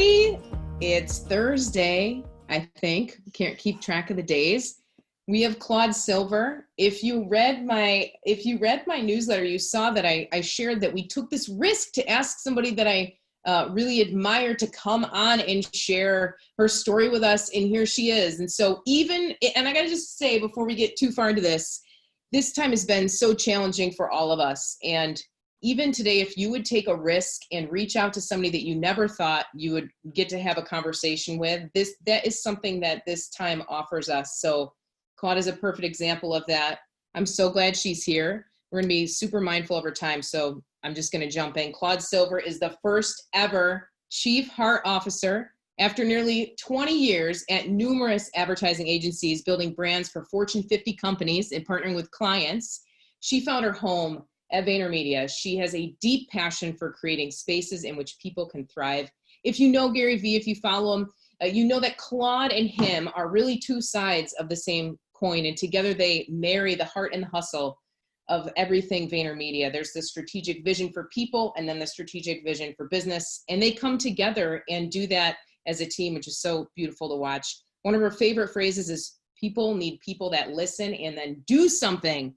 everybody. It's Thursday, I think. Can't keep track of the days. We have Claude Silver. If you read my newsletter, you saw that I shared that we took this risk to ask somebody that I really admire to come on and share her story with us, and here she is. And so and I gotta just say before we get too far into this time has been so challenging for all of us. And even today, if you would take a risk and reach out to somebody that you never thought you would get to have a conversation with, that is something that this time offers us. So Claude is a perfect example of that. I'm so glad she's here. We're gonna be super mindful of her time, so I'm just gonna jump in. Claude Silver is the first ever Chief Heart Officer after nearly 20 years at numerous advertising agencies, building brands for Fortune 50 companies and partnering with clients. She found her home at VaynerMedia. She has a deep passion for creating spaces in which people can thrive. If you know Gary Vee, if you follow him, you know that Claude and him are really two sides of the same coin, and together they marry the heart and the hustle of everything VaynerMedia. There's the strategic vision for people and then the strategic vision for business, and they come together and do that as a team, which is so beautiful to watch. One of her favorite phrases is, people need people that listen and then do something.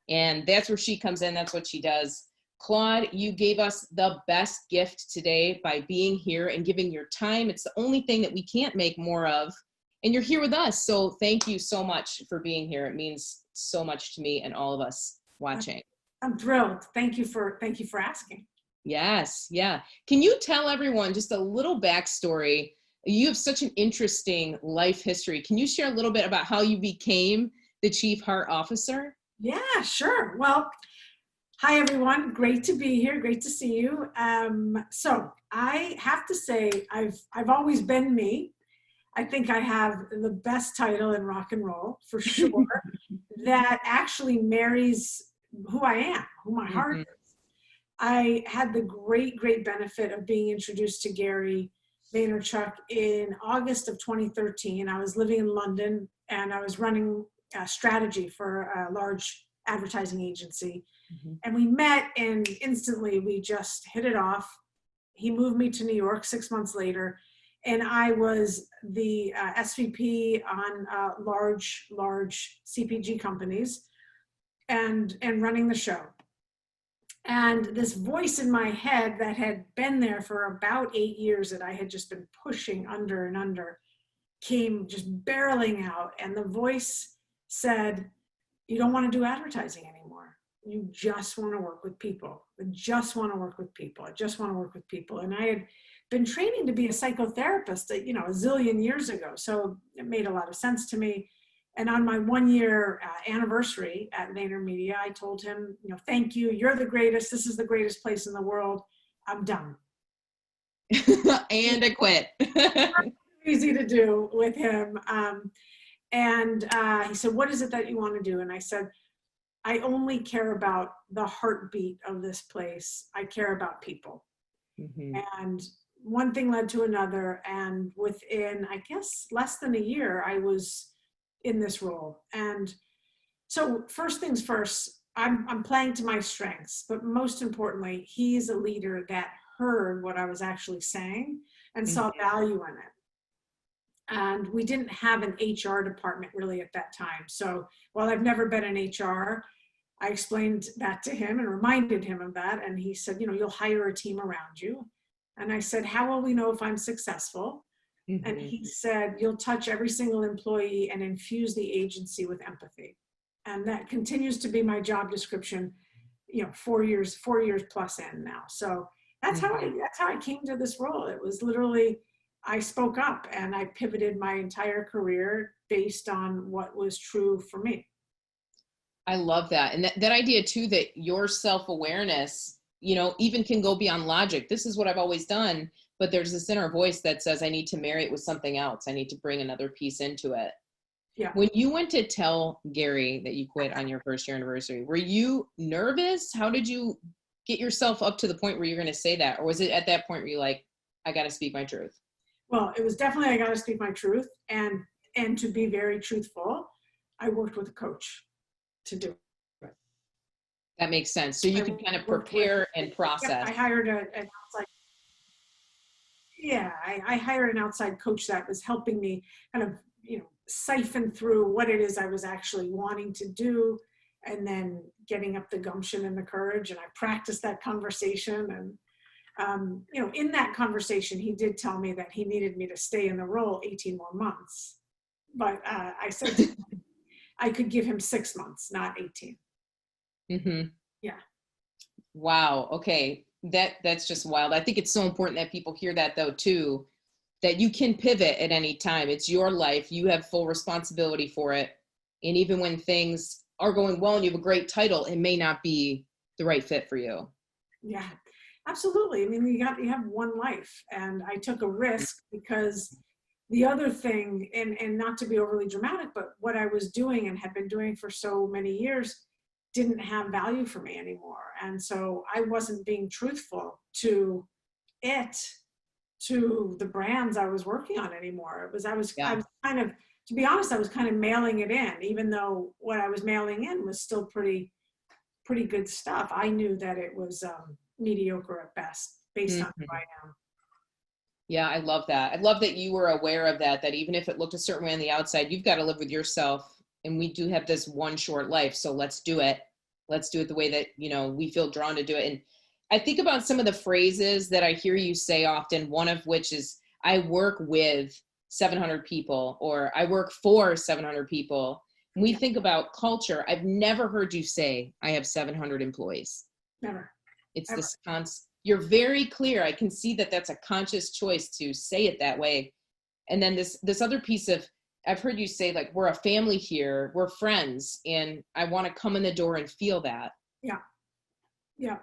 And that's where she comes in. That's what she does. Claude, you gave us the best gift today by being here and giving your time. It's the only thing that we can't make more of. And you're here with us. So thank you so much for being here. It means so much to me and all of us watching. I'm thrilled. Thank you for asking. Yes. Yeah. Can you tell everyone just a little backstory? You have such an interesting life history. Can you share a little bit about how you became the Chief Heart Officer? Yeah, sure. Well, hi everyone. Great to be here. Great to see you. So I have to say, I've always been me. I think I have the best title in rock and roll for sure. That actually marries who I am, who my heart is. I had the great benefit of being introduced to Gary Vaynerchuk in August of 2013. I was living in London and I was running strategy for a large advertising agency. And we met and instantly we just hit it off. He moved me to New York 6 months later, and I was the SVP on large CPG companies and running the show. And this voice in my head that had been there for about 8 years that I had just been pushing under and under came just barreling out, and the voice said, you don't want to do advertising anymore. You just want to work with people. I just want to work with people. I just want to work with people. And I had been training to be a psychotherapist, a zillion years ago. So it made a lot of sense to me. And on my 1 year anniversary at VaynerMedia, I told him, thank you. You're the greatest. This is the greatest place in the world. I'm done. And I quit. Easy to do with him. And he said, what is it that you want to do? And I said, I only care about the heartbeat of this place. I care about people. And one thing led to another. And within, I guess, less than a year, I was in this role. And so first things first, I'm playing to my strengths, but most importantly, he's a leader that heard what I was actually saying and saw value in it. And we didn't have an HR department really at that time. So while I've never been in HR, I explained that to him and reminded him of that. And he said, you'll hire a team around you. And I said, how will we know if I'm successful? And he said, you'll touch every single employee and infuse the agency with empathy. And that continues to be my job description, 4 years plus in now. So that's how I came to this role. It was literally, I spoke up and I pivoted my entire career based on what was true for me. I love that. And that idea too, that your self-awareness, even can go beyond logic. This is what I've always done, but there's this inner voice that says, I need to marry it with something else. I need to bring another piece into it. Yeah. When you went to tell Gary that you quit on your first year anniversary, were you nervous? How did you get yourself up to the point where you're going to say that? Or was it at that point where you're like, I got to speak my truth? Well, it was definitely, I got to speak my truth. And to be very truthful, I worked with a coach to do it. That makes sense. So you can kind of prepare and process. Yeah, I hired an outside. Yeah, I hired an outside coach that was helping me kind of, siphon through what it is I was actually wanting to do, and then getting up the gumption and the courage. And I practiced that conversation. And, in that conversation, he did tell me that he needed me to stay in the role 18 more months. But I said I could give him 6 months, not 18. Mm-hmm. Yeah. Wow. Okay. That's just wild. I think it's so important that people hear that though too, that you can pivot at any time. It's your life. You have full responsibility for it. And even when things are going well and you have a great title, it may not be the right fit for you. Yeah, absolutely. I mean, you have one life, and I took a risk because the other thing, and not to be overly dramatic, but what I was doing and had been doing for so many years didn't have value for me anymore. And so I wasn't being truthful to it, to the brands I was working on anymore. I was Yeah. kind of, to be honest, I was kind of mailing it in, even though what I was mailing in was still pretty good stuff. I knew that it was mediocre at best based on who I am. Yeah, I love that. I love that you were aware of that, that even if it looked a certain way on the outside, you've got to live with yourself. And we do have this one short life. So let's do it. Let's do it the way that, we feel drawn to do it. And I think about some of the phrases that I hear you say often, one of which is, I work with 700 people, or I work for 700 people. When we think about culture, I've never heard you say, I have 700 employees. Never. It's Ever. this you're very clear. I can see that that's a conscious choice to say it that way. And then this other piece of, I've heard you say, like, we're a family here, we're friends, and I want to come in the door and feel that. Yeah. Yeah.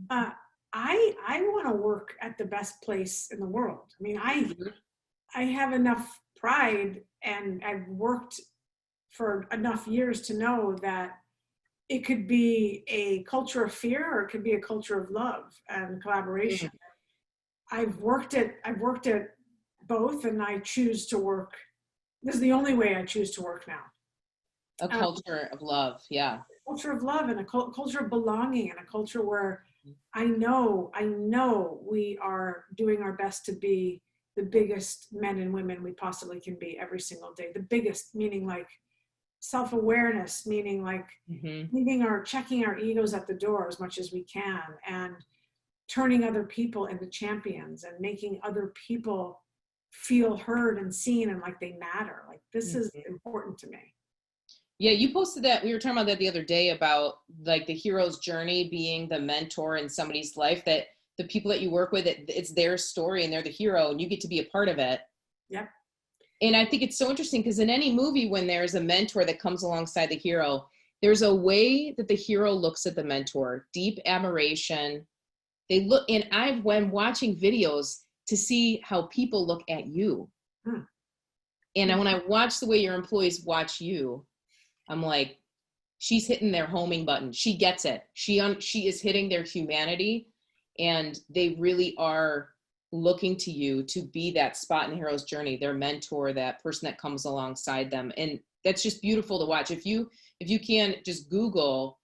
I want to work at the best place in the world. I mean, I have enough pride, and I've worked for enough years to know that it could be a culture of fear, or it could be a culture of love and collaboration. I've worked at both, and I choose to work. This is the only way I choose to work now. A culture of love. Yeah. Culture of love, and a culture of belonging, and a culture where I know we are doing our best to be the biggest men and women we possibly can be every single day. The biggest, meaning like self-awareness, meaning like checking our egos at the door as much as we can, and turning other people into champions, and making other people feel heard and seen and like they matter. Like, this is important to me. Yeah, you posted that. We were talking about that the other day, about like the hero's journey, being the mentor in somebody's life, that the people that you work with, it's their story and they're the hero and you get to be a part of it. Yep. And I think it's so interesting because in any movie, when there's a mentor that comes alongside the hero, there's a way that the hero looks at the mentor, deep admiration. They look, and when watching videos to see how people look at you. And when I watch the way your employees watch you, I'm like, she's hitting their homing button. She gets it. She is hitting their humanity, and they really are looking to you to be that spot in the hero's journey, their mentor, that person that comes alongside them. And that's just beautiful to watch. If you can, just Google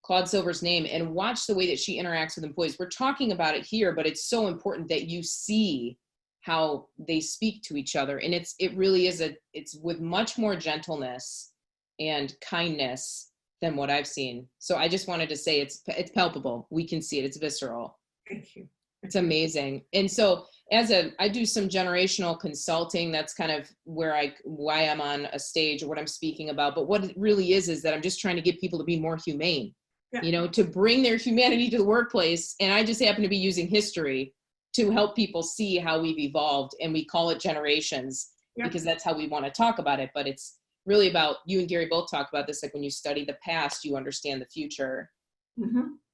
Claude Silver's name and watch the way that she interacts with employees. We're talking about it here, but it's so important that you see how they speak to each other. And it really is it's with much more gentleness and kindness than what I've seen. So I just wanted to say it's palpable. We can see it. It's visceral. Thank you. It's amazing. And so I do some generational consulting. That's kind of why I'm on a stage or what I'm speaking about. But what it really is that I'm just trying to get people to be more humane, to bring their humanity to the workplace. And I just happen to be using history to help people see how we've evolved. And we call it generations because that's how we want to talk about it. But it's really about, you and Gary both talk about this, like when you study the past, you understand the future.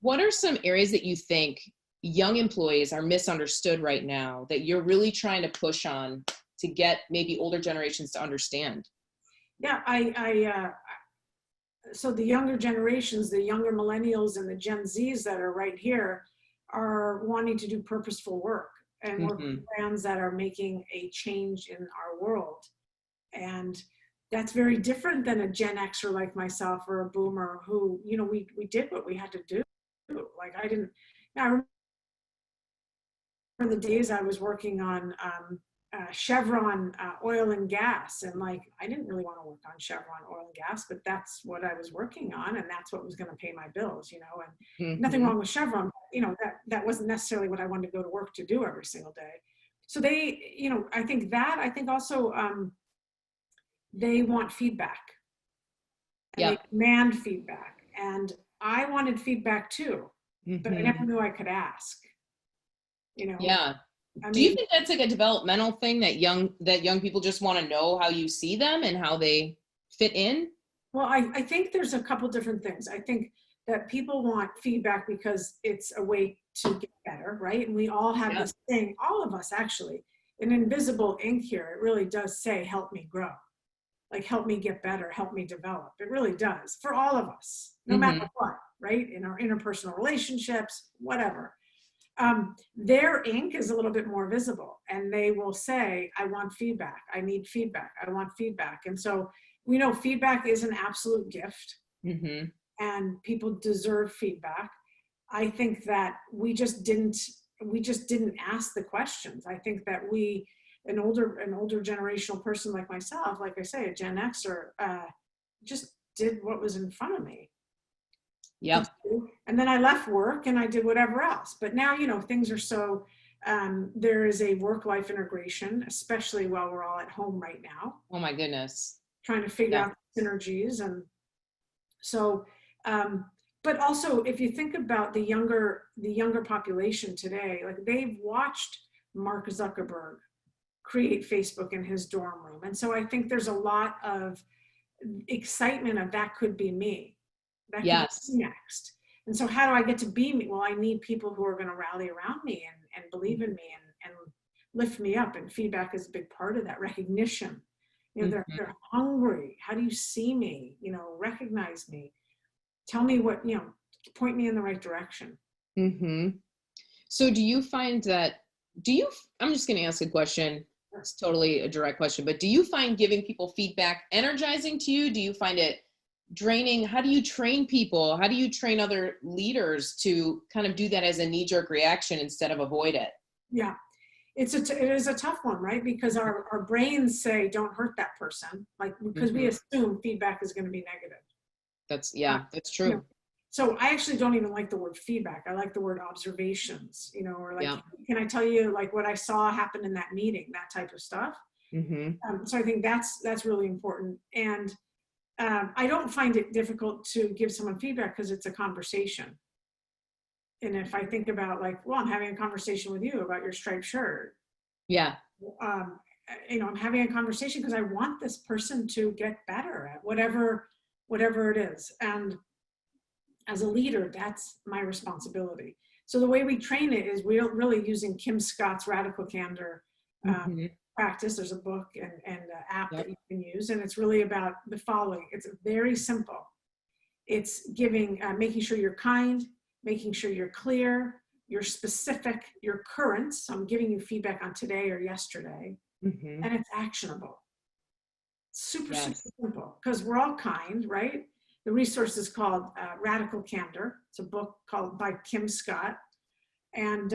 What are some areas that you think young employees are misunderstood right now that you're really trying to push on to get maybe older generations to understand? Yeah, so the younger generations, the younger millennials and the Gen Zs that are right here are wanting to do purposeful work and work with brands that are making a change in our world. And that's very different than a Gen Xer like myself or a boomer who, we did what we had to do. Like I remember the days I was working on Chevron oil and gas, and like I didn't really want to work on Chevron oil and gas, but that's what I was working on, and that's what was going to pay my bills, you know. And nothing wrong with Chevron, but, you know, that wasn't necessarily what I wanted to go to work to do every single day. So they, you know, I think also they want feedback, and they demand feedback, and I wanted feedback too, but I never knew I could ask, you know. Yeah. I Do you mean, think that's like a developmental thing that young people just want to know how you see them and how they fit in? well, I think there's a couple different things. I think that people want feedback because it's a way to get better, right? And we all have this thing, all of us actually, an invisible ink here, it really does say, help me grow. Like, help me get better, help me develop. It really does, for all of us, no matter what, right? In our interpersonal relationships, whatever. Their ink is a little bit more visible, and they will say, I want feedback, I need feedback, I want feedback. And so we know feedback is an absolute gift, and people deserve feedback. I think that we just didn't ask the questions. I think that an older generational person like myself, like I say, a Gen Xer, just did what was in front of me. Yep. And then I left work and I did whatever else. But now, you know, things are so, there is a work-life integration, especially while we're all at home right now. Oh my goodness. Trying to figure out synergies. And so, but also if you think about the younger population today, like they've watched Mark Zuckerberg create Facebook in his dorm room. And so I think there's a lot of excitement of that could be me. That could be next. And so how do I get to be me? Well, I need people who are going to rally around me and believe in me and lift me up. And feedback is a big part of that. Recognition. You know, they're hungry. How do you see me? You know, recognize me. Tell me what, you know, point me in the right direction. So do you find that, I'm just going to ask a question. It's totally a direct question, but do you find giving people feedback energizing to you? Do you find it draining? How do you train people? How do you train other leaders to kind of do that as a knee-jerk reaction instead of avoid it? Yeah, it is a tough one, right? Because our brains say, don't hurt that person. Like, because we assume feedback is going to be negative. That's true. You know, so I actually don't even like the word feedback. I like the word observations, you know, or like, can I tell you like what I saw happen in that meeting, that type of stuff. So I think that's really important. And I don't find it difficult to give someone feedback because it's a conversation. And if I think about like, well, I'm having a conversation with you about your striped shirt. Yeah. You know, I'm having a conversation because I want this person to get better at whatever it is. And as a leader, that's my responsibility. So the way we train it is we're really using Kim Scott's Radical Candor practice. There's a book and an app that you can use, and it's really about the following. It's very simple. It's giving, making sure you're kind, making sure you're clear, you're specific, you're current. So I'm giving you feedback on today or yesterday, and it's actionable. Super simple, because we're all kind, right? The resource is called Radical Candor. It's a book by Kim Scott. And,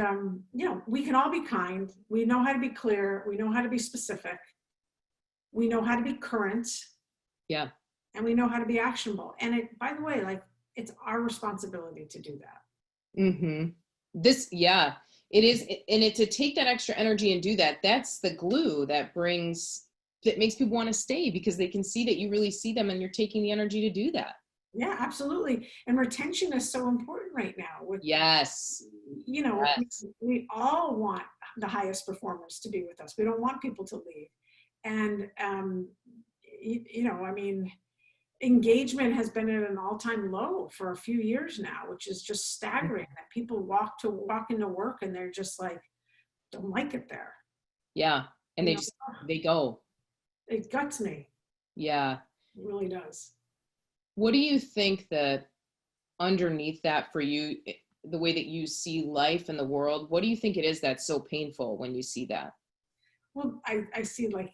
you know, we can all be kind. We know how to be clear. We know how to be specific. We know how to be current. Yeah. And we know how to be actionable. And it, by the way, like, it's our responsibility to do that. It is. And to take that extra energy and do that, that's the glue that makes people want to stay, because they can see that you really see them and you're taking the energy to do that. Yeah, absolutely. And retention is so important right now. You know, we all want the highest performers to be with us. We don't want people to leave. And, you know, I mean, engagement has been at an all-time low for a few years now, which is just staggering that people walk into work and they're just like, don't like it there. Yeah. And they go. It guts me. Yeah. It really does. What do you think that underneath that for you, the way that you see life and the world, what do you think it is that's so painful when you see that? Well, I see, like,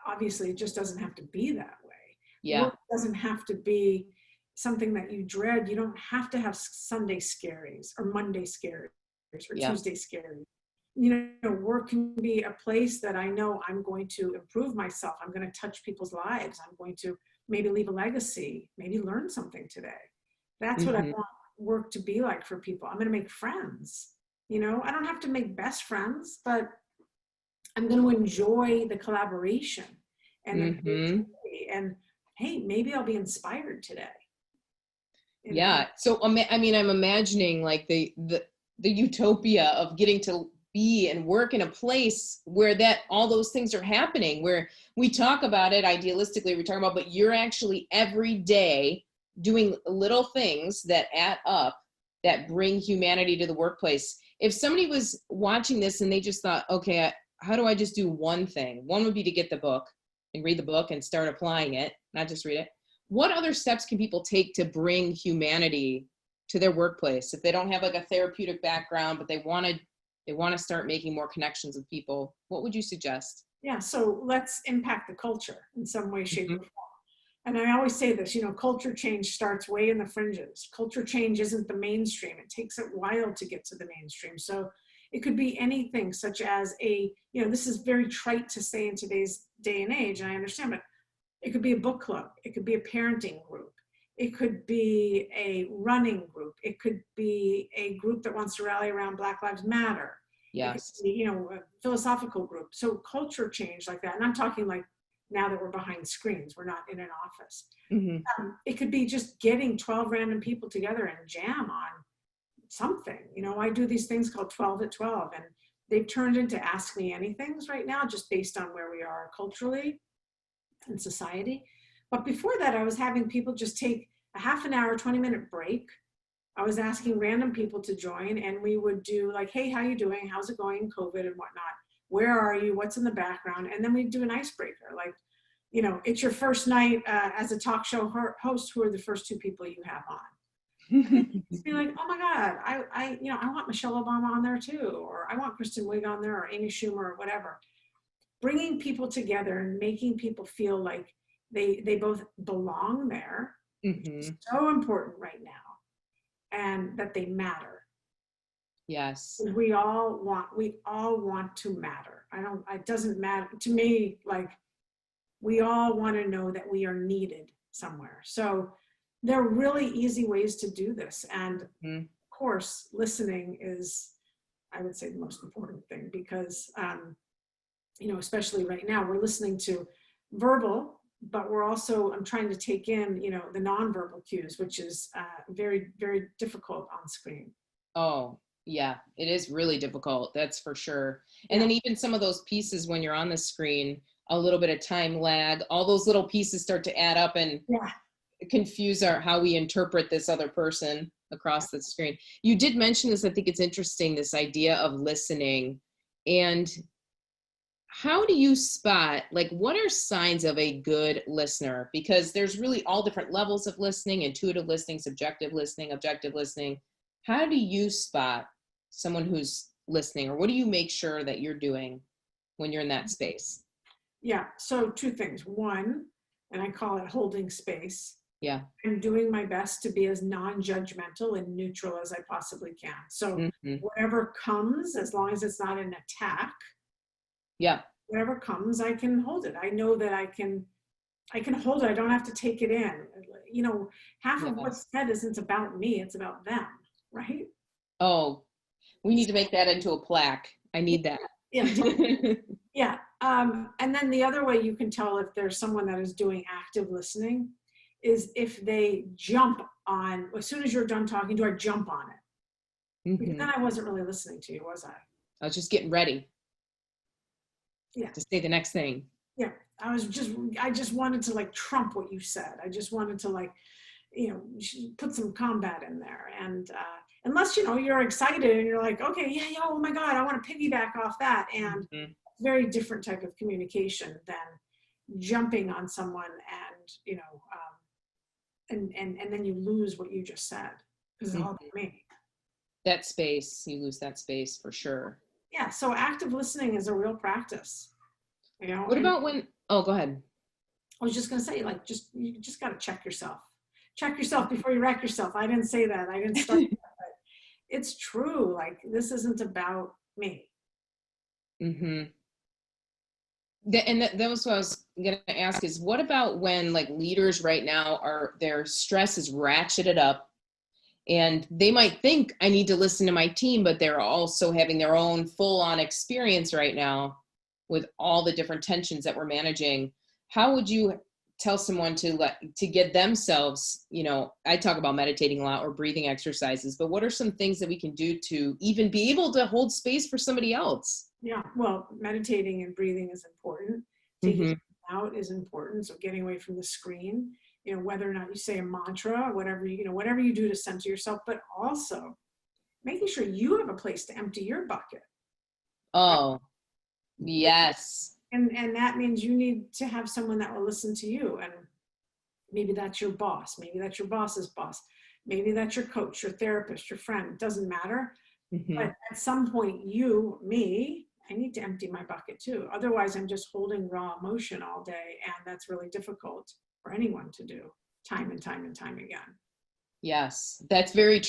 obviously it just doesn't have to be that way. Yeah. Work doesn't have to be something that you dread. You don't have to have Sunday scaries or Monday scaries or Tuesday scaries. work can be a place that I know I'm going to improve myself. I'm going to touch people's lives. I'm going to maybe leave a legacy, maybe learn something today. That's what I Mhm. want work to be like for people. I'm going to make friends. I don't have to make best friends, but I'm going to enjoy the collaboration and the Mhm. creativity. And hey, maybe I'll be inspired today. Yeah. So I mean, I'm imagining like the utopia of getting to be and work in a place where that all those things are happening, where we talk about it idealistically, we talk about, but you're actually every day doing little things that add up that bring humanity to the workplace. If somebody was watching this and they just thought, okay, how do I just do one thing? One would be to get the book and read the book and start applying it, not just read it. What other steps can people take to bring humanity to their workplace if they don't have like a therapeutic background, but they want to start making more connections with people? What would you suggest? Yeah, so let's impact the culture in some way, shape, or Mhm. form. And I always say this, culture change starts way in the fringes. Culture change isn't the mainstream. It takes a while to get to the mainstream. So it could be anything such as this is very trite to say in today's day and age, and I understand, but it could be a book club. It could be a parenting group. It could be a running group. It could be a group that wants to rally around Black Lives Matter. It could Yes. be, a philosophical group. So culture change like that. And I'm talking like now that we're behind screens, we're not in an office. Hmm. It could be just getting 12 random people together and jam on something. I do these things called 12 at 12, and they've turned into Ask Me Anythings right now, just based on where we are culturally in society. But before that, I was having people just take a half an hour, 20-minute break. I was asking random people to join, and we would do like, hey, how you doing? How's it going? COVID and whatnot. Where are you? What's in the background? And then we'd do an icebreaker. Like, it's your first night as a talk show host. Who are the first two people you have on? And then you just be like, oh my God, I want Michelle Obama on there too, or I want Kristen Wiig on there, or Amy Schumer, or whatever. Bringing people together and making people feel like they both belong there, which is Hmm. so important right now, and that they matter. Yes. We all want to matter. It doesn't matter to me, like we all want to know that we are needed somewhere. So there are really easy ways to do this. And of Mhm. course, listening is, I would say, the most important thing, because especially right now, we're listening to verbal, but I'm trying to take in, the nonverbal cues, which is very, very difficult on screen. Oh, yeah, it is really difficult. That's for sure. And Yeah, then even some of those pieces when you're on the screen, a little bit of time lag, all those little pieces start to add up and yeah, confuse how we interpret this other person across the screen. You did mention this. I think it's interesting, this idea of listening. And how do you spot, like, what are signs of a good listener? Because there's really all different levels of listening: intuitive listening, subjective listening, objective listening. How do you spot someone who's listening, or what do you make sure that you're doing when you're in that space? yeah. So two things. One, and I call it holding space. Yeah. I'm doing my best to be as non-judgmental and neutral as I possibly can. So Hmm. whatever comes, as long as it's not an attack, Yeah. whatever comes, I can hold it. I know that I can hold it. I don't have to take it in. Half of Yes. what's said isn't about me, it's about them, right? Oh, we need to make that into a plaque. I Yeah, need that. yeah, yeah. And then the other way you can tell if there's someone that is doing active listening is if they jump on, as soon as you're done talking, do I jump on it? Because Hmm. then I wasn't really listening to you, was I? I was just getting ready Yeah, to say the next thing. yeah. I just wanted to like trump what you said. I just wanted to like, put some combat in there. And unless, you're excited and you're like, okay, yeah, yeah, oh my God, I want to piggyback off that. And Mhm. very different type of communication than jumping on someone and, and then you lose what you just said because it's all Mhm. about me. That space, you lose that space for sure. Yeah. So active listening is a real practice, What and about when, oh, go ahead. I was just going to say, like, you just got to check yourself. Check yourself before you wreck yourself. I didn't say that. I didn't start that, but it's true. Like, this isn't about me. Mm-hmm. That was what I was going to ask is, what about when like leaders right now their stress is ratcheted up and they might think I need to listen to my team, but they're also having their own full on experience right now with all the different tensions that we're managing. How would you tell someone to get themselves, I talk about meditating a lot or breathing exercises, but what are some things that we can do to even be able to hold space for somebody else? Yeah, well, meditating and breathing is important. Taking Mm-hmm. it out is important. So getting away from the screen, whether or not you say a mantra, whatever whatever you do to center yourself, but also making sure you have a place to empty your bucket. Oh, yes. And that means you need to have someone that will listen to you. And maybe that's your boss. Maybe that's your boss's boss. Maybe that's your coach, your therapist, your friend. It doesn't matter. Mm-hmm. But at some point, I need to empty my bucket too. Otherwise, I'm just holding raw emotion all day. And that's really difficult for anyone to do time and time and time again. Yes, that's very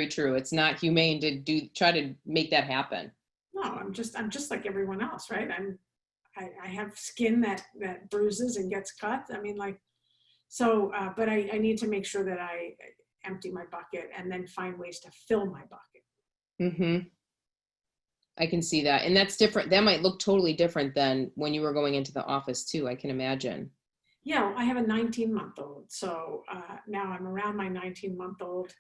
true. It's not humane to try to make that happen. No, I'm just like everyone else, right? I have skin that bruises and gets cut. I mean, but I need to make sure that I empty my bucket and then find ways to fill my bucket. Mm-hmm. I can see that. And that's different. That might look totally different than when you were going into the office too. I can imagine. Yeah, I have a 19-month-old. So now I'm around my 19-month-old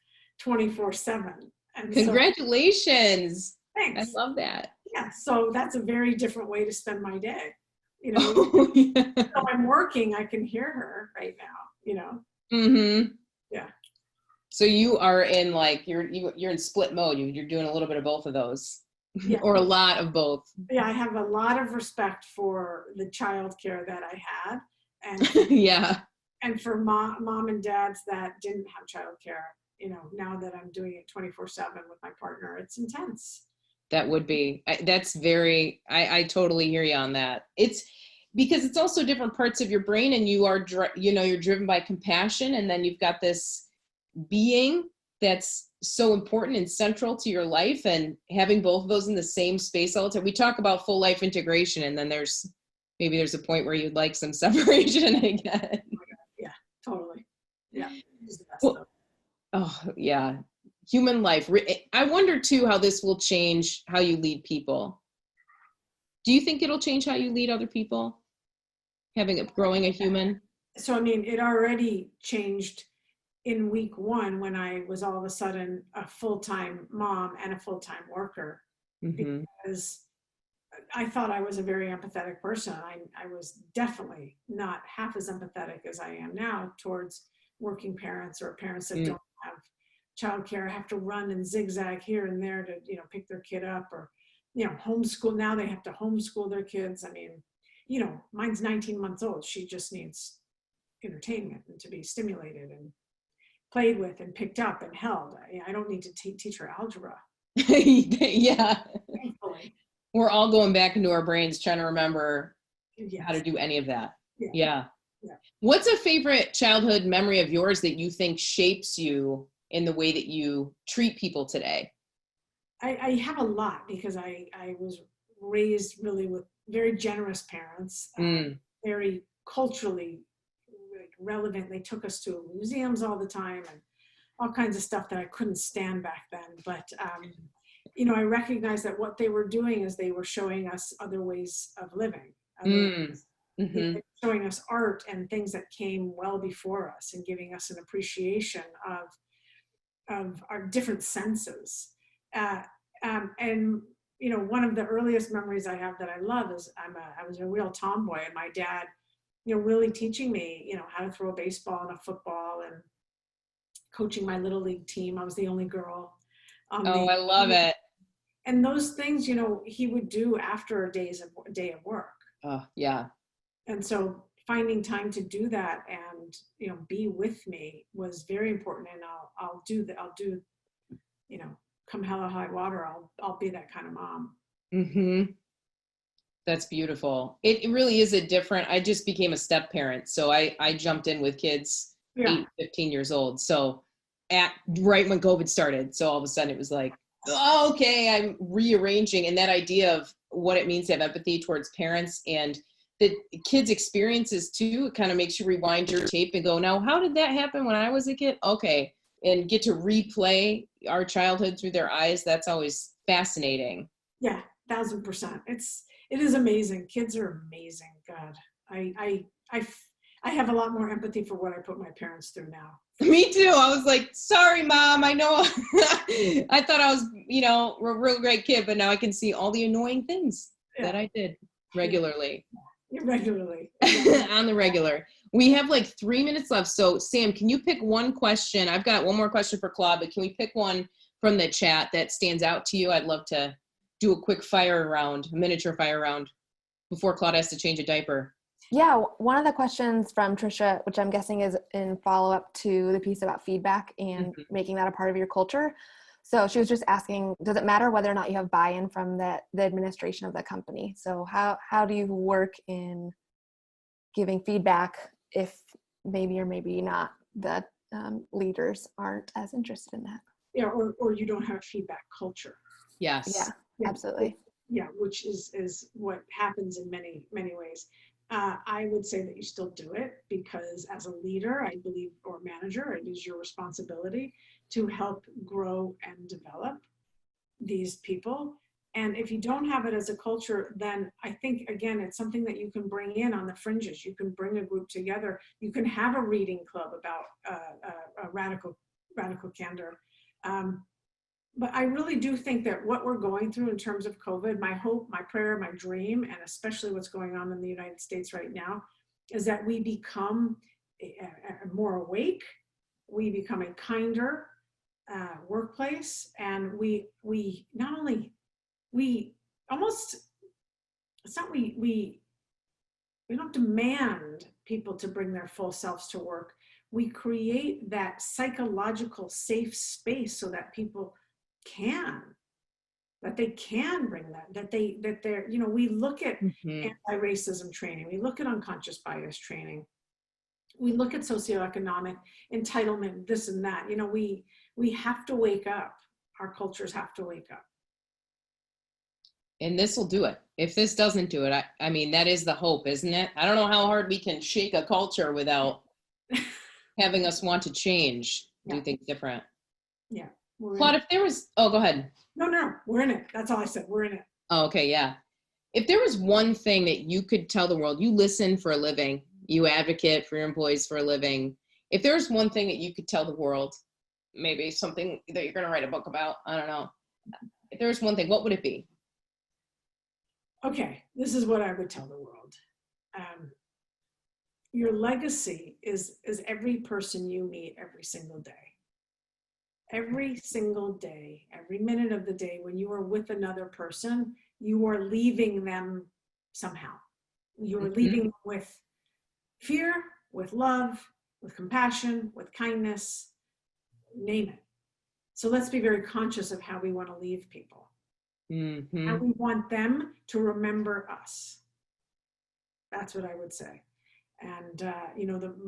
24/7. And congratulations. So, thanks. I love that. Yeah, so that's a very different way to spend my day. Oh, yeah. So I'm working, I can hear her right now, Mm-hmm. Yeah. So you are in you're in split mode. You're doing a little bit of both of those. Yeah. Or a lot of both. Yeah, I have a lot of respect for the childcare that I had, and yeah, and for mom and dads that didn't have childcare. Now that I'm doing it 24/7 with my partner, it's intense. that would be. I totally hear you on that. It's because it's also different parts of your brain, and you are you're driven by compassion, and then you've got this being that's so important and central to your life, and having both of those in the same space all the time. We talk about full life integration, and then there's a point where you'd like some separation again. Yeah, totally. Yeah. Well, oh yeah, human life. I wonder too how this will change how you lead people. Do you think it'll change how you lead other people? Growing a human? So, I mean, it already changed in week 1 when I was all of a sudden a full-time mom and a full-time worker, Mm-hmm. because I thought I was a very empathetic person. I was definitely not half as empathetic as I am now towards working parents or parents that don't have childcare, have to run and zigzag here and there to, pick their kid up, or, homeschool. Now they have to homeschool their kids. I mean, mine's 19 months old. She just needs entertainment and to be stimulated and played with and picked up and held. I don't need to teach her algebra. Yeah. Thankfully. We're all going back into our brains trying to remember Yes. how to do any of that. Yeah. What's a favorite childhood memory of yours that you think shapes you in the way that you treat people today? I have a lot, because I was raised really with very generous parents, very culturally relevant. They took us to museums all the time and all kinds of stuff that I couldn't stand back then. But, I recognize that what they were doing is they were showing us other ways of living, Mm-hmm. showing us art and things that came well before us, and giving us an appreciation of our different senses. And one of the earliest memories I have that I love is I was a real tomboy, and my dad, really teaching me, how to throw a baseball and a football, and coaching my little league team. I was the only girl. I love it. And those things, he would do after a day of work. Oh, yeah. And so finding time to do that and, be with me was very important. And I'll do, come hell or high water, I'll be that kind of mom. Mm-hmm. That's beautiful. It really is I just became a step parent. So I jumped in with kids 15 years old. So right when COVID started. So all of a sudden it was like, oh, okay, I'm rearranging. And that idea of what it means to have empathy towards parents and the kids' experiences too. It kind of makes you rewind your tape and go, now, how did that happen when I was a kid? Okay. And get to replay our childhood through their eyes. That's always fascinating. Yeah, 1000%. It is amazing. Kids are amazing. God, I have a lot more empathy for what I put my parents through now. Me too. I was like, sorry, Mom. I know I thought I was, a real great kid, but now I can see all the annoying things that I did regularly. Regularly. On the regular. We have like 3 minutes left. So Sam, can you pick one question? I've got one more question for Claude, but can we pick one from the chat that stands out to you? I'd love to do a quick fire round, a miniature fire round before Claude has to change a diaper. Yeah, one of the questions from Trisha, which I'm guessing is in follow-up to the piece about feedback and making that a part of your culture. So she was just asking, does it matter whether or not you have buy-in from the administration of the company? So how do you work in giving feedback if maybe or maybe not the leaders aren't as interested in that? Yeah, or you don't have feedback culture. Yes. Yeah, absolutely. Yeah, which is what happens in many, many ways. I would say that you still do it because as a leader, I believe, or manager, it is your responsibility to help grow and develop these people. And if you don't have it as a culture, then I think, again, it's something that you can bring in on the fringes. You can bring a group together. You can have a reading club about radical candor. But I really do think that what we're going through in terms of COVID, my hope, my prayer, my dream, and especially what's going on in the United States right now, is that we become more awake, we become a kinder workplace, and we not only, we almost, it's not we don't demand people to bring their full selves to work. We create that psychological safe space so that people they can bring that they're, we look at anti-racism training, we look at unconscious bias training, we look at socioeconomic entitlement, this and that, we have to wake up. Our cultures have to wake up. And this will do it. If this doesn't do it, I mean, that is the hope, isn't it? I don't know how hard we can shake a culture without having us want to change, do things different. Yeah. Claude, if there was, go ahead. No, we're in it. That's all I said. We're in it. Oh, okay, yeah. If there was one thing that you could tell the world, you listen for a living, you advocate for your employees for a living. If there's one thing that you could tell the world, maybe something that you're going to write a book about, I don't know. If there was one thing, what would it be? Okay, this is what I would tell the world. Your legacy is every person you meet every single day. Every single day, every minute of the day, when you are with another person, you are leaving them somehow. You are leaving them with fear, with love, with compassion, with kindness, name it. So let's be very conscious of how we want to leave people. And we want them to remember us. That's what I would say. And,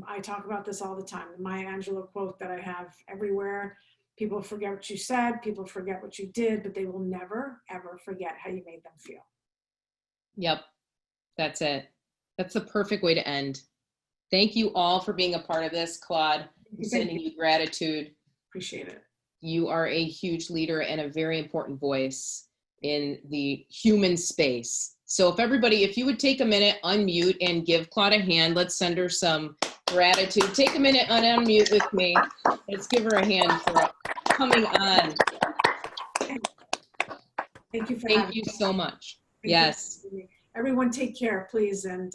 I talk about this all the time. The Maya Angelou quote that I have everywhere: people forget what you said, people forget what you did, but they will never, ever forget how you made them feel. Yep, that's it. That's the perfect way to end. Thank you all for being a part of this, Claude. I'm sending you gratitude. Appreciate it. You are a huge leader and a very important voice in the human space. So if you would take a minute, unmute, and give Claude a hand, let's send her some gratitude. Take a minute and unmute with me. Let's give her a hand for coming on. Thank you for Thank you so much. Yes. Everyone take care, please, and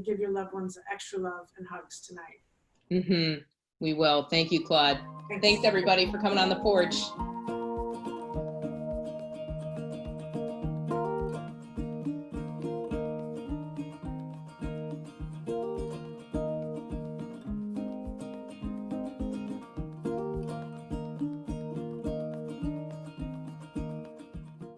give your loved ones extra love and hugs tonight. We will. Thank you, Claude. Thanks everybody for coming on the porch.